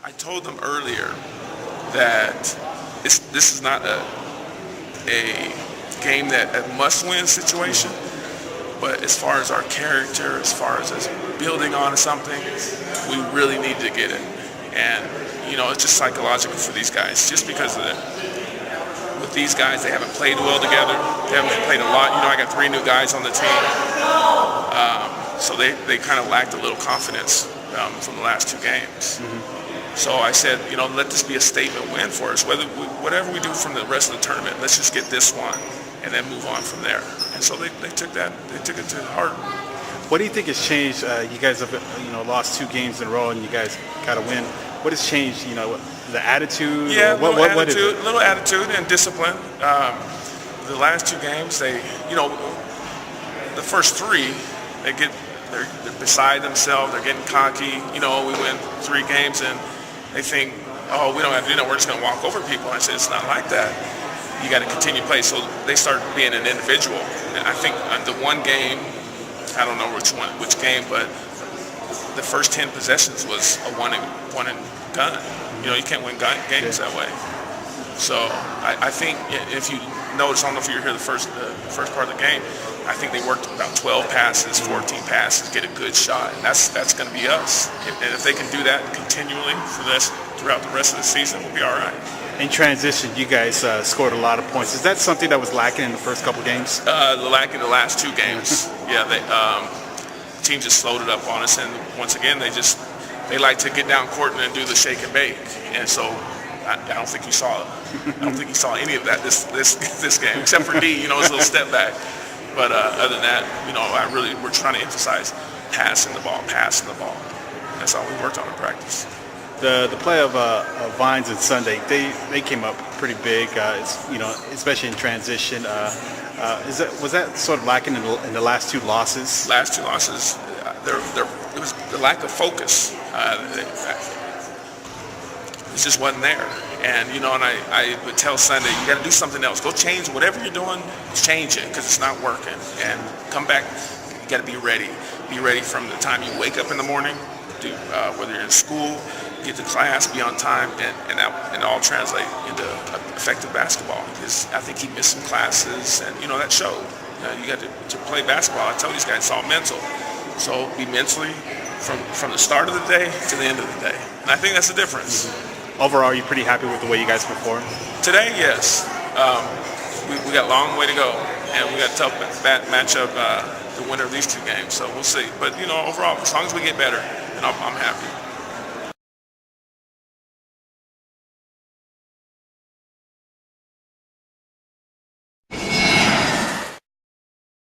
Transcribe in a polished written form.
I told them earlier that this is not a game that a must-win situation, but as far as our character, as far as us building on something, we really need to get it. And it's just psychological for these guys, just because with these guys, they haven't played well together. They haven't played a lot. I got 3 new guys on the team, so they kind of lacked a little confidence from the last 2 games. So I said, let this be a statement win for us. Whatever we do from the rest of the tournament, let's just get this one and then move on from there. And so they took it to heart. What do you think has changed? You guys have lost 2 games in a row, and you guys got to win. What has changed? The attitude? Yeah, what is it? A little attitude and discipline. The last 2 games, the first 3, they're beside themselves. They're getting cocky. We win 3 games and they think, oh, we don't have to do that. We're just going to walk over people. I said, it's not like that. You got to continue to play. So they start being an individual. And I think the one game, I don't know which game, but the first 10 possessions was a one and done. You can't win games that way. So I think if you notice, I don't know if you were here the first part of the game, I think they worked about 12 passes, 14 passes, get a good shot, and that's going to be us. And if they can do that continually throughout the rest of the season, we'll be all right. In transition, you guys scored a lot of points. Is that something that was lacking in the first couple games? Lacking the last 2 games. Yeah, the team just slowed it up on us, and once again, they like to get down court and do the shake and bake, and so I don't think you saw any of that this game, except for D, his little step back. But other than that, we're trying to emphasize passing the ball. That's all we worked on in practice. The play of Vines and Sunday, they came up pretty big, especially in transition. Was that sort of lacking in the last 2 losses? Last 2 losses, it was the lack of focus. It just wasn't there. And I would tell Sunday, you got to do something else. Go change whatever you're doing. Change it because it's not working. And come back. You got to be ready. Be ready from the time you wake up in the morning, whether you're in school, get to class, be on time, and that all translate into effective basketball. Because I think he missed some classes, and that showed. You got to play basketball. I tell these guys it's all mental. So be mentally from the start of the day to the end of the day. And I think that's the difference. Overall, are you pretty happy with the way you guys performed? Today, yes. We got a long way to go, and we got a tough matchup, the winner of these 2 games. So we'll see. But overall, as long as we get better, then I'm happy.